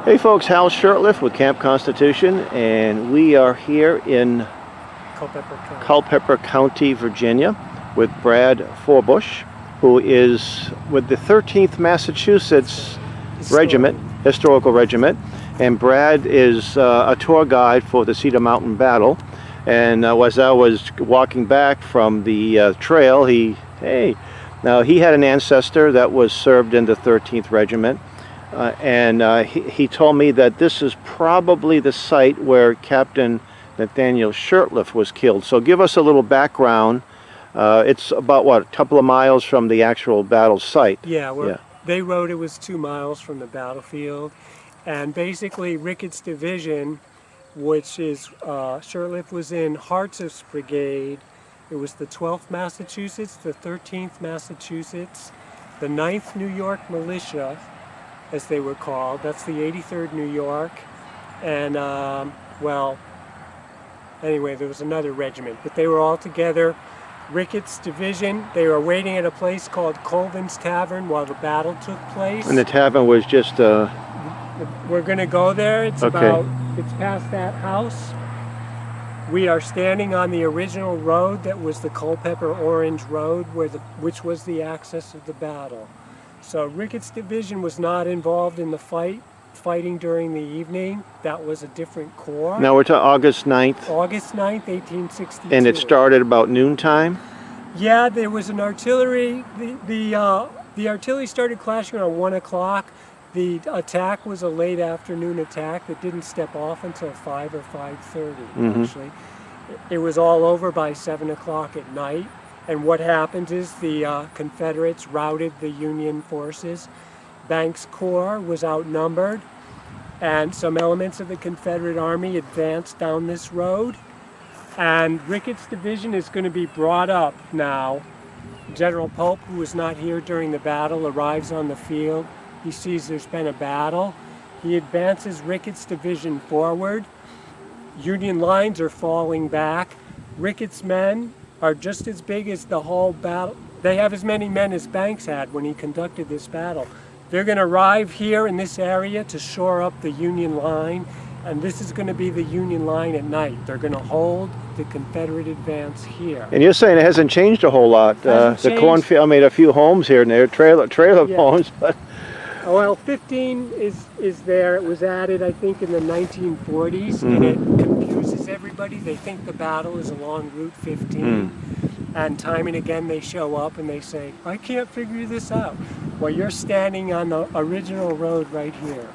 Hey folks, Hal Shurtleff with Camp Constitution, and we are here in Culpeper County, Virginia, with Brad Forbush, who is with the 13th Massachusetts Historical Regiment, and Brad is a tour guide for the Cedar Mountain Battle. And as I was walking back from the trail, he had an ancestor that was served in the 13th Regiment. He told me that this is probably the site where Captain Nathaniel Shurtleff was killed. So give us a little background. It's about, what, a couple of miles from the actual battle site? Yeah, they wrote it was 2 miles from the battlefield. And basically Ricketts Division, which is, Shurtleff was in Hartsuff's brigade. It was the 12th Massachusetts, the 13th Massachusetts, the 9th New York Militia, as they were called. That's the 83rd New York. And, anyway, there was another regiment, but they were all together. Ricketts Division, they were waiting at a place called Colvin's Tavern while the battle took place. And the tavern was just... We're going to go there. It's it's past that house. We are standing on the original road that was the Culpeper Orange Road, which was the axis of the battle. So Ricketts Division was not involved in the fighting during the evening. That was a different corps. Now we're to August 9th? August 9th, 1862. And it started about noontime? Yeah, there was an artillery. The artillery started clashing around 1 o'clock. The attack was a late afternoon attack that didn't step off until 5 or 5:30, actually. It was all over by 7 o'clock at night. And what happened is the Confederates routed the Union forces. Banks' corps was outnumbered, and some elements of the Confederate Army advanced down this road. And Ricketts Division is going to be brought up now. General Pope, who was not here during the battle, arrives on the field. He sees there's been a battle. He advances Ricketts Division forward. Union lines are falling back. Ricketts men are just as big as the whole battle. They have as many men as Banks had when he conducted this battle. They're going to arrive here in this area to shore up the Union line, and this is going to be the Union line at night. They're going to hold the Confederate advance here. And you're saying it hasn't changed a whole lot. The cornfield, I mean, a few homes here and there, trailer homes, but... Well, 15 is there. It was added, I think, in the 1940s, and it confuses everybody. They think the battle is along Route 15, and time and again they show up and they say, I can't figure this out. Well, you're standing on the original road right here.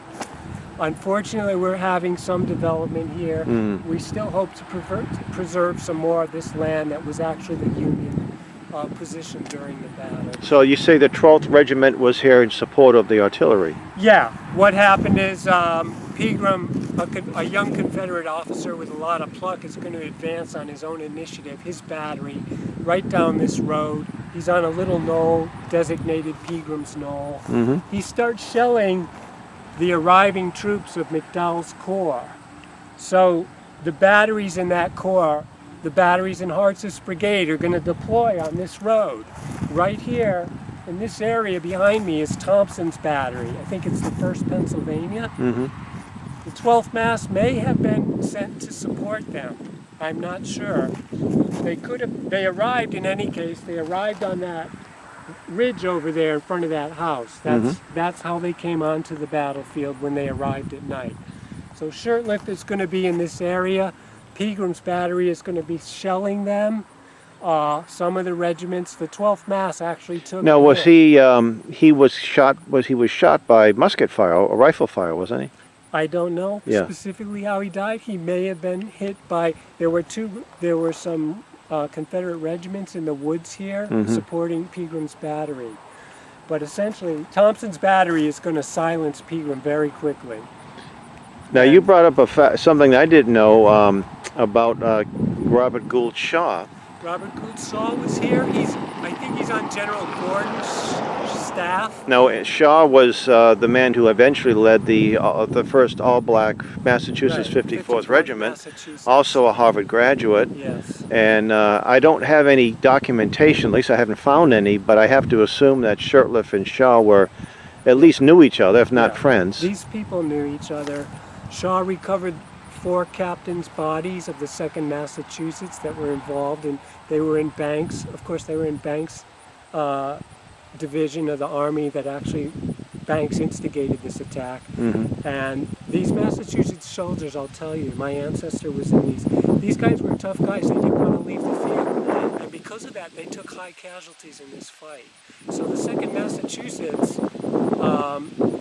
Unfortunately, we're having some development here. We still hope to preserve some more of this land that was actually the Union position during the battle. So you say the 12th Regiment was here in support of the artillery? Yeah. What happened is Pegram, a young Confederate officer with a lot of pluck, is going to advance on his own initiative, his battery, right down this road. He's on a little knoll designated Pegram's Knoll. He starts shelling the arriving troops of McDowell's Corps. So the batteries in that corps, the batteries in Hartsuff's brigade, are going to deploy on this road. Right here, in this area behind me, is Thompson's battery. I think it's the 1st Pennsylvania. The 12th Mass may have been sent to support them. I'm not sure. They arrived in any case. They arrived on that ridge over there in front of that house. That's how they came onto the battlefield when they arrived at night. So Shurtleff is going to be in this area. Pegram's battery is going to be shelling them. Some of the regiments, the 12th Mass actually took. Now, was he was shot by musket fire or rifle fire, wasn't he? I don't know specifically how he died. He may have been hit by. There were some Confederate regiments in the woods here supporting Pegram's battery. But essentially, Thompson's battery is going to silence Pegram very quickly. Now, you brought up something I didn't know about Robert Gould Shaw. Robert Gould Shaw was here. I think he's on General Gordon's staff. No, Shaw was the man who eventually led the first all-black Massachusetts 54th Regiment, also a Harvard graduate. Yes. And I don't have any documentation, at least I haven't found any, but I have to assume that Shurtleff and Shaw were at least knew each other, if not Yeah. friends. These people knew each other. Shaw recovered 4 captains' bodies of the 2nd Massachusetts that were involved, and they were in Banks. Of course, they were in Banks' division of the Army that actually Banks instigated this attack. And these Massachusetts soldiers, I'll tell you, my ancestor was in these. These guys were tough guys. They didn't want to leave the field. And because of that, they took high casualties in this fight. So the 2nd Massachusetts,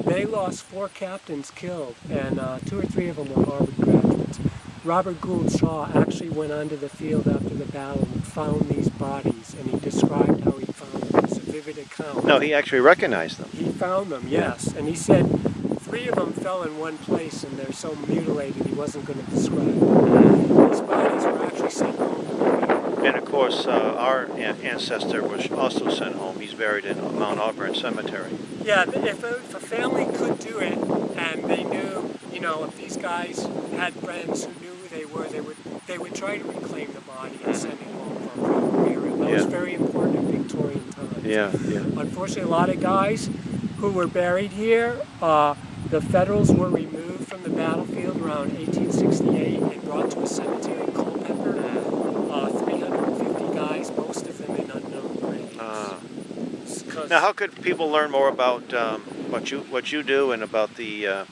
they lost 4 captains killed, and 2 or 3 of them were Harvard graduates. Robert Gould Shaw actually went onto the field after the battle and found these bodies, and he described how he found them. It's a vivid account. No, he actually recognized them. He found them, yes, and he said 3 of them fell in one place, and they're so mutilated he wasn't going to describe them. These bodies were actually sent home. And of course, our ancestor was also sent home. He's buried in Mount Auburn Cemetery. Yeah, if a family could do it, and they knew, you know, if these guys had friends who knew who they were, they would try to reclaim the body and send it home for a proper burial. That was very important in Victorian times. Yeah. Unfortunately, a lot of guys who were buried here, the Federals were removed from the battlefield around 1868 and brought to a cemetery in Culpeper. 350 guys, most of them in unknown graves. Now, how could people learn more about what you do and about the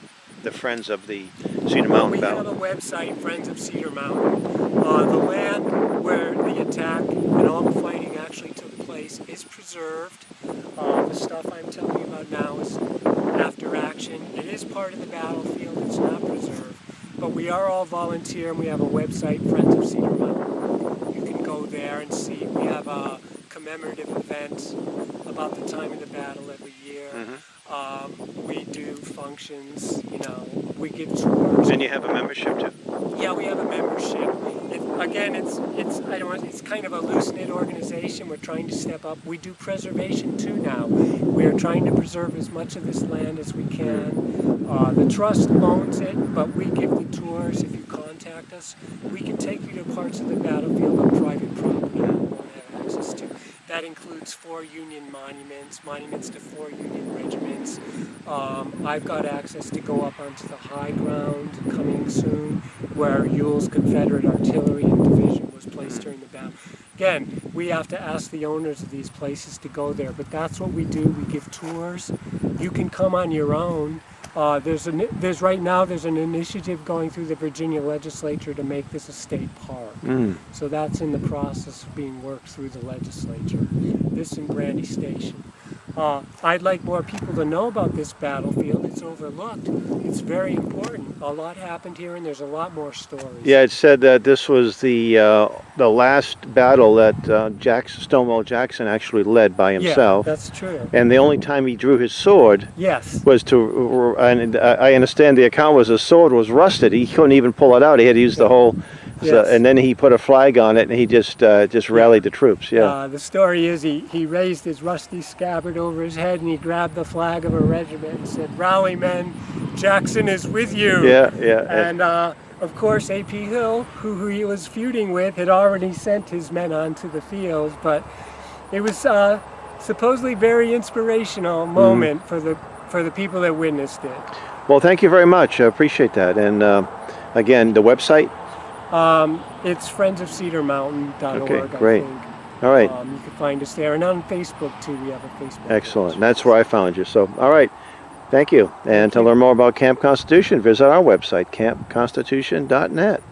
Friends of the Cedar Mountain Battle? We have a website, Friends of Cedar Mountain. The land where the attack and all the fighting actually took place is preserved. The stuff I'm telling you about now is after action. It is part of the battlefield. It's not preserved. But we are all volunteer, and we have a website, Friends of Cedar Mountain. You can go there and see. We have a commemorative event about the time of the battle every year. We do functions, you know, we give tours. And you have a membership too? Yeah, we have a membership. It's kind of a loose-knit organization. We're trying to step up. We do preservation too now. We are trying to preserve as much of this land as we can. The trust owns it, but we give the tours. If you contact us, we can take you to parts of the battlefield on private property that we won't have access to. That includes 4 Union monuments to 4 Union regiments. I've got access to go up onto the high ground coming soon, where Ewell's Confederate Artillery and Division was placed during the battle. Again, we have to ask the owners of these places to go there, but that's what we do. We give tours. You can come on your own. Right now there's an initiative going through the Virginia legislature to make this a state park. So that's in the process of being worked through the legislature. This in Brandy Station. I'd like more people to know about this battlefield. It's overlooked. It's very important. A lot happened here, and there's a lot more stories. Yeah, it said that this was the last battle that Stonewall Jackson actually led by himself. Yeah, that's true. And the only time he drew his sword was to, and I understand the account was his sword was rusted. He couldn't even pull it out. He had to use the whole, and then he put a flag on it, and he just rallied the troops. The story is he raised his rusty scabbard over his head, and he grabbed the flag of a regiment and said, "Rally, men, Jackson is with you." And of course, A.P. Hill, who he was feuding with, had already sent his men onto the field, but it was supposedly very inspirational moment for the people that witnessed it. Well, thank you very much. I appreciate that. And again, the website? It's friendsofcedarmountain.org. Okay, great. I think. All right. You can find us there, and on Facebook too. We have a Facebook. Excellent. page. That's where I found you. So, all right. Thank you. And to learn more about Camp Constitution, visit our website, campconstitution.net.